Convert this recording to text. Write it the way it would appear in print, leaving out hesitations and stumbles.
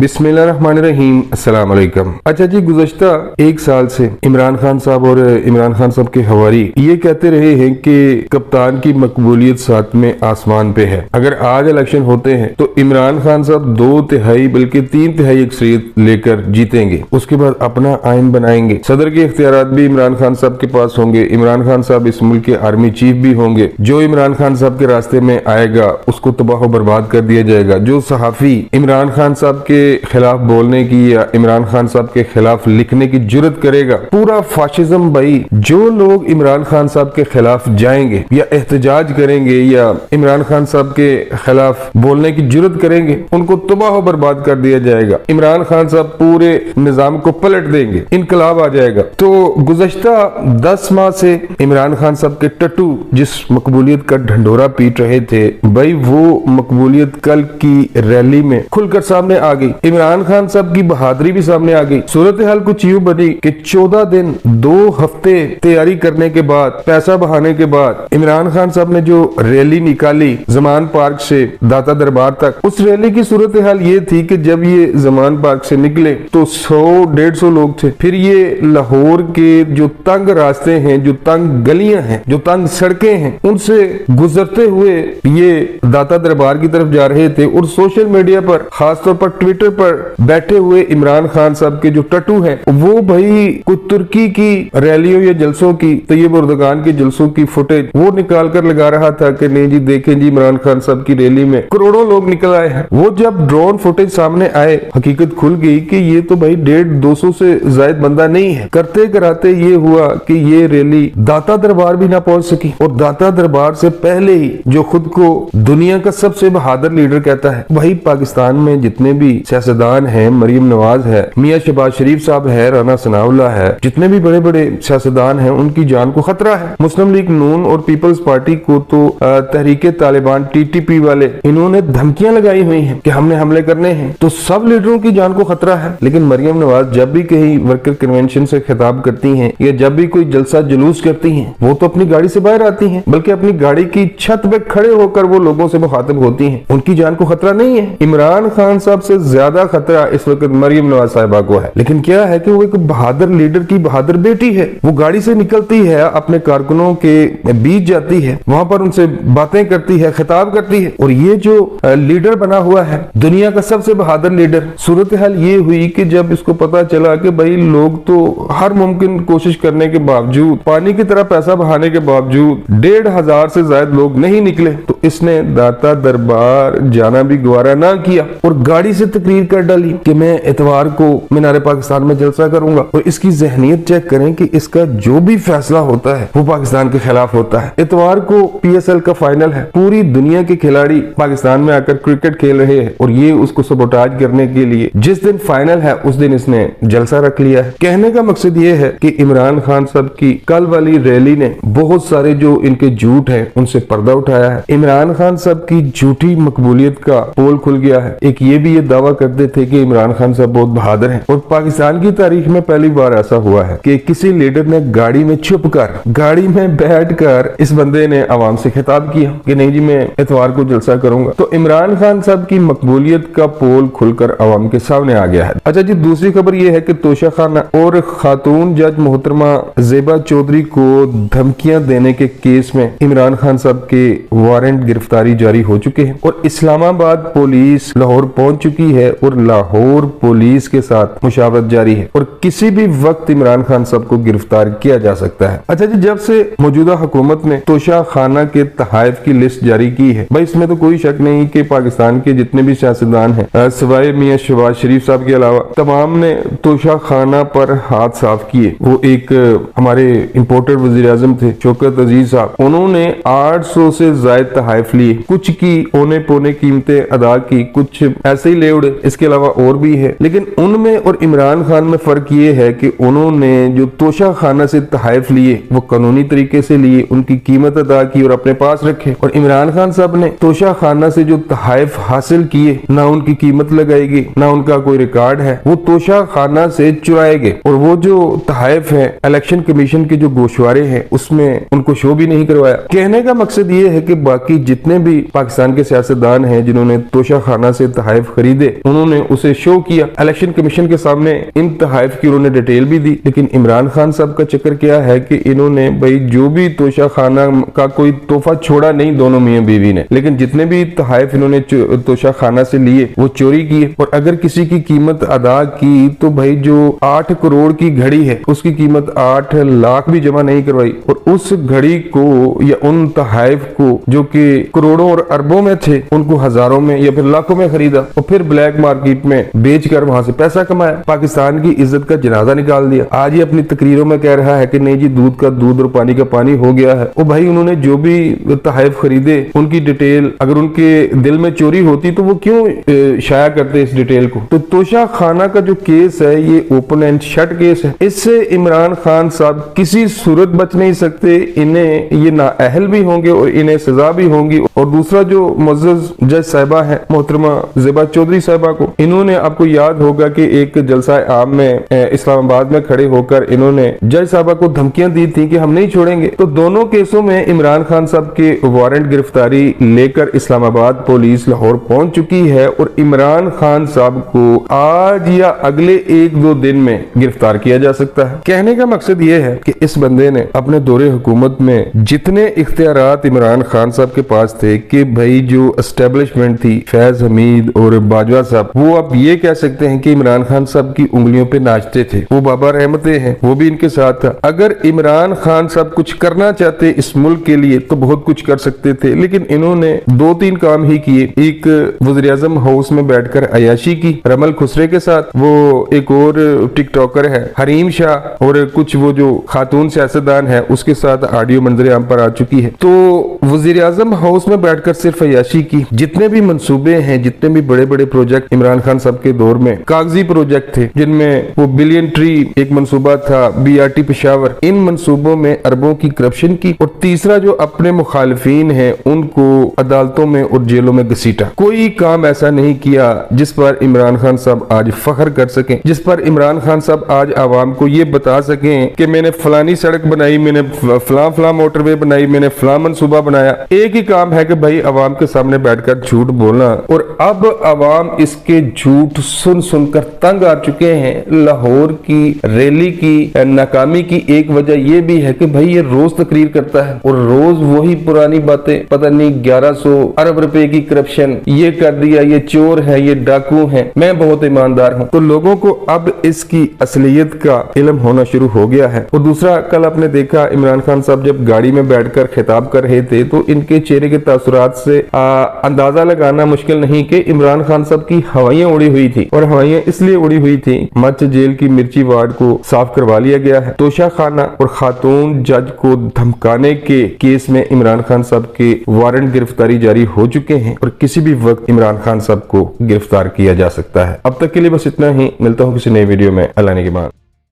बिस्मिल्लाहिर्रहमानिर्रहीम, अस्सलाम वालेकुम। अच्छा जी, गुज़श्ता एक साल से इमरान खान साहब और इमरान खान साहब के हवारी ये कहते रहे हैं कि कप्तान की मकबूलियत सातवें आसमान पे है। अगर आज इलेक्शन होते हैं तो इमरान खान साहब 2/3 बल्कि 3/3 अक्सरियत लेकर जीतेंगे। उसके बाद अपना आइन बनाएंगे। सदर के इख्तियारात भी इमरान खान साहब के पास होंगे। इमरान खान साहब इस मुल्क के आर्मी चीफ भी होंगे। जो इमरान खान साहब के रास्ते में आएगा उसको तबाह बर्बाद कर दिया जाएगा। जो सहाफी इमरान खान साहब के खिलाफ बोलने की या इमरान खान साहब के खिलाफ लिखने की जुर्रत करेगा, पूरा फाशिज्म भाई। जो लोग इमरान खान साहब के खिलाफ जाएंगे या एहतजाज करेंगे या इमरान खान साहब के खिलाफ बोलने की जुर्रत करेंगे, उनको तबाह बर्बाद कर दिया जाएगा। इमरान खान साहब पूरे निजाम को पलट देंगे, इनकलाब आ जाएगा। तो गुज़श्ता 10 माह से इमरान खान साहब के टट्टू जिस मकबूलियत का ढंढोरा पीट रहे थे भाई, वो मकबूलियत कल की रैली में खुलकर सामने आ गई। इमरान खान साहब की बहादुरी भी सामने आ गई। सूरत हाल कुछ यूं बनी कि 14 दिन 2 हफ्ते तैयारी करने के बाद, पैसा बहाने के बाद इमरान खान साहब ने जो रैली निकाली जमान पार्क से दाता दरबार तक, उस रैली की सूरत हाल ये थी कि जब ये जमान पार्क से निकले तो 100-150 लोग थे। फिर ये लाहौर के जो तंग रास्ते हैं, जो तंग गलियां हैं, जो तंग सड़कें हैं, उनसे गुजरते हुए ये दाता दरबार की तरफ जा रहे थे। और सोशल मीडिया पर, खासतौर पर ट्विटर पर बैठे हुए इमरान खान साहब के जो टट्टू हैं, वो भाई कुछ तुर्की की रैलियों या जलसों की, तैयब उर्दगान के जलसों की फुटेज वो निकाल कर लगा रहा था कि नहीं जी देखें जी, इमरान खान साहब की रैली में करोड़ों लोग निकल आए हैं। वो जब ड्रोन फुटेज सामने आए, हकीकत खुल गई कि ये तो भाई 150-200 से ज्यादा बंदा नहीं है। करते कराते ये हुआ कि ये रैली दाता दरबार भी ना पहुंच सकी। और दाता दरबार से पहले ही जो खुद को दुनिया का सबसे बहादुर लीडर कहता है, वही पाकिस्तान में जितने भी सियासतदान हैं, मरियम नवाज है, मियां शहबाज शरीफ साहब है, राना सनाउल्लाह है, जितने भी बड़े बड़े सियासतदान हैं, उनकी जान को खतरा है। मुस्लिम लीग नून और पीपल्स पार्टी को तो तहरीके तालिबान TTP वाले इन्होंने धमकियां लगाई हुई हैं कि हमने हमले करने हैं। तो सब लीडरों की जान को खतरा है। लेकिन मरियम नवाज जब भी कहीं वर्कर कन्वेंशन से खिताब करती हैं या जब भी कोई जलसा जुलूस करती हैं, वो तो अपनी गाड़ी से बाहर आती हैं, बल्कि अपनी गाड़ी की छत पे खड़े होकर वो लोगों से मुखातिब होती हैं। उनकी जान को खतरा नहीं है। इमरान खान साहब से ज्यादा खतरा इस वक्त मरियम नवाज साहिबा को है। लेकिन क्या है कि वो एक बहादुर लीडर की बहादुर बेटी है। वो गाड़ी से निकलती है, अपने कारकुनों के बीच जाती है, वहां पर उनसे बातें करती है, खिताब करती है। और ये जो लीडर बना हुआ है, दुनिया का सबसे बहादुर लीडर, सूरत हाल ये हुई कि जब इसको पता चला कि भाई लोग तो हर मुमकिन कोशिश करने के बावजूद, पानी की तरह पैसा बहाने के बावजूद 1,500 से ज्यादा लोग नहीं निकले, तो इसने दाता दरबार जाना भी गवारा ना किया और गाड़ी से तकरीर कर डाली कि मैं इतवार को मीनार पाकिस्तान में जलसा करूंगा। और इसकी जहनियत चेक करें कि इसका जो भी फैसला होता है वो पाकिस्तान के खिलाफ होता है। इतवार को PSL का फाइनल है, पूरी दुनिया के खिलाड़ी पाकिस्तान में आकर क्रिकेट खेल रहे हैं और ये उसको सबोटाज करने के लिए जिस दिन फाइनल है उस दिन इसने जलसा रख लिया है। कहने का मकसद ये है कि इमरान खान साहब की कल वाली रैली ने बहुत सारे जो इनके झूठ है उनसे पर्दा उठाया है। इमरान खान साहब की झूठी मकबूलियत का पोल खुल गया है। एक ये भी ये दावा करते थे कि इमरान खान साहब बहुत बहादुर हैं और पाकिस्तान की तारीख में पहली बार ऐसा हुआ है कि किसी लीडर ने गाड़ी में छुपकर, गाड़ी में बैठकर इस बंदे ने आवाम से खिताब किया कि नहीं जी मैं इतवार को जलसा करूंगा। तो इमरान खान साहब की मकबूलियत का पोल खुलकर आवाम के सामने आ गया है। अच्छा जी, दूसरी खबर यह है कि तोशा खाना और खातून जज मोहतरमा ज़ेबा चौधरी को धमकियां देने के केस में इमरान खान साहब के वारंट गिरफ्तारी जारी हो चुके हैं और इस्लामाबाद पुलिस लाहौर पहुंच चुकी है और लाहौर पुलिस के साथ मुशावरत जारी है और किसी भी वक्त इमरान खान साहब को गिरफ्तार किया जा सकता है। अच्छा जी, जब से मौजूदा हुकूमत ने तोशा खाना के तहाइफ की लिस्ट जारी की है, भाई इसमें तो कोई शक नहीं कि पाकिस्तान के जितने भी सियासतदान हैं सिवाय मियां शहबाज शरीफ साहब के अलावा तमाम ने तोशा खाना पर हाथ साफ किए। वो एक हमारे इम्पोर्टेड वजीर आजम थे शौकत अजीज साहब, उन्होंने 800 से ज्यादा तहाइफ लिए, कुछ की औने पौने कीमतें अदा की, कुछ ऐसे ही ले उड़े। इसके अलावा और भी है, लेकिन उनमें और इमरान खान में फर्क ये है कि उन्होंने जो तोशा खाना से तहाइफ लिए वो कानूनी तरीके से लिए, उनकी कीमत अदा की और अपने पास रखे। और इमरान खान साहब ने तोशा खाना से जो तहाइफ हासिल किए, ना उनकी कीमत लगाएगी, ना उनका कोई रिकॉर्ड है, वो तोशा खाना से चुराएंगे। और वो जो तहाइफ है इलेक्शन कमीशन के जो गोशवारे हैं उसमें उनको शो भी नहीं करवाया। कहने का मकसद ये है कि बाकी जितने भी पाकिस्तान के सियासतदान हैं जिन्होंने तोशा खाना से तहाइफ खरीदे, उन्होंने उसे शो किया, इलेक्शन कमीशन के सामने इन तहाइफ की उन्होंने डिटेल भी दी। लेकिन इमरान खान साहब का चक्कर क्या है कि इन्होंने भाई जो भी तोशा खाना का कोई तोहफा छोड़ा नहीं दोनों मियां बीवी ने, लेकिन जितने भी तहाइफ इन्होंने तोशा खाना से लिए वो चोरी किए। और अगर किसी की कीमत अदा की तो भाई जो 8 करोड़ की घड़ी है उसकी कीमत 8 लाख भी जमा नहीं करवाई, और उस घड़ी को या उन तहाइफ को जो कि करोड़ों और अरबों में थे उनको हजारों में या फिर लाखों में खरीदा और फिर ब्लैक मार्केट में बेचकर वहां से पैसा कमाया, पाकिस्तान की इज्जत का जनाजा निकाल दिया। आज ये अपनी तकरीरों में कह रहा है कि नहीं जी दूध का दूध और पानी का पानी हो गया है। और भाई उन्होंने जो भी तहाइफ खरीदे उनकी डिटेल अगर उनके दिल में चोरी होती तो वो क्यों शाया करते इस डिटेल को। तो तोशा खाना का जो केस है ये ओपन एंड शट केस है, इससे इमरान खान साहब किसी सूरत बच नहीं सकते। इन्हें ये नाअहल भी होंगे और इन्हें सजा भी होंगी। और दूसरा जो मुअज़्ज़ज़ जज साहिबा है मोहतरमा ज़ेबा चौधरी साहिबा को, इन्होंने आपको याद होगा कि एक जलसा आम में इस्लामाबाद में खड़े होकर इन्होंने जज साहिबा को धमकियां दी थी कि हम नहीं छोड़ेंगे। तो दोनों केसों में इमरान खान साहब के वारंट गिरफ्तारी लेकर इस्लामाबाद पुलिस लाहौर पहुंच चुकी है और इमरान खान साहब को आज या अगले 1-2 दिन में गिरफ्तार किया जा सकता है। कहने का मकसद ये है कि इस बंदे ने अपने दौरे हुकूमत में जितने इख्तियारात इमरान खान साहब के पास थे कि भाई जो एस्टेब्लिशमेंट थी फैज हमीद और बाजवा साहब, वो आप ये कह सकते हैं कि इमरान खान साहब की उंगलियों पे नाचते थे। वो बाबा रहमते हैं, वो भी इनके साथ था। अगर इमरान खान साहब कुछ करना चाहते इस मुल्क के लिए तो बहुत कुछ कर सकते थे, लेकिन इन्होंने 2-3 काम ही किए। एक वज़ीर आज़म हाउस में बैठकर अयाशी की रमल खुसरे के साथ, वो एक और टिकटॉकर है हरीम शाह और कुछ वो जो खातून सियासतदान है उसके साथ ऑडियो मंजर आम पर आ चुकी है। तो वज़ीर आज़म हाउस में बैठकर सिर्फ अयाशी की। जितने भी मंसूबे हैं, जितने भी बड़े बड़े प्रोजेक्ट इमरान खान साहब के दौर में कागजी प्रोजेक्ट थे, जिनमें वो बिलियन ट्री एक मंसूबा था, BRT पेशावर, इन मंसूबों में अरबों की करप्शन की। और तीसरा जो अपने मुखालिफिन हैं उनको अदालतों में और जेलों में घसीटा। कोई काम ऐसा नहीं किया जिस पर इमरान खान साहब आज फख्र कर सकें, जिस पर इमरान खान साहब आज आवाम को ये बता सकें कि मैंने फलानी सड़क बनाई, मैंने फला मोटरवे बनाई, मैंने फला मंसूबा बनाया। एक ही काम है कि भाई आवाम के सामने बैठकर झूठ बोलना। और अब आवाम इसके झूठ सुन सुनकर तंग आ चुके हैं। लाहौर की रैली की नाकामी की एक वजह यह भी है कि भाई ये रोज तकरीर करता है और रोज वही पुरानी बातें, पता नहीं 1100 अरब रुपए की करप्शन, ये कर दिया, ये चोर है, ये डाकू है, मैं बहुत ईमानदार हूँ। तो लोगों को अब इसकी असलियत का इल्म होना शुरू हो गया है। और दूसरा, कल आपने देखा इमरान खान साहब जब गाड़ी में बैठकर खिताब कर रहे थे तो इनके चेहरे के तासुरात से अंदाजा लगाना मुश्किल नहीं कि इमरान खान साहब की हवाइयां उड़ी हुई थी। और हवाइयां इसलिए उड़ी हुई थी, मच जेल की मिर्ची वार्ड को साफ करवा लिया गया है। तोशा खाना और खातून जज को धमकाने के केस में इमरान खान साहब के वारंट गिरफ्तारी जारी हो चुके हैं और किसी भी वक्त इमरान खान साहब को गिरफ्तार किया जा सकता है। अब तक के लिए बस इतना ही। मिलता हूँ किसी नई वीडियो में। अल्लाह ने के बाद।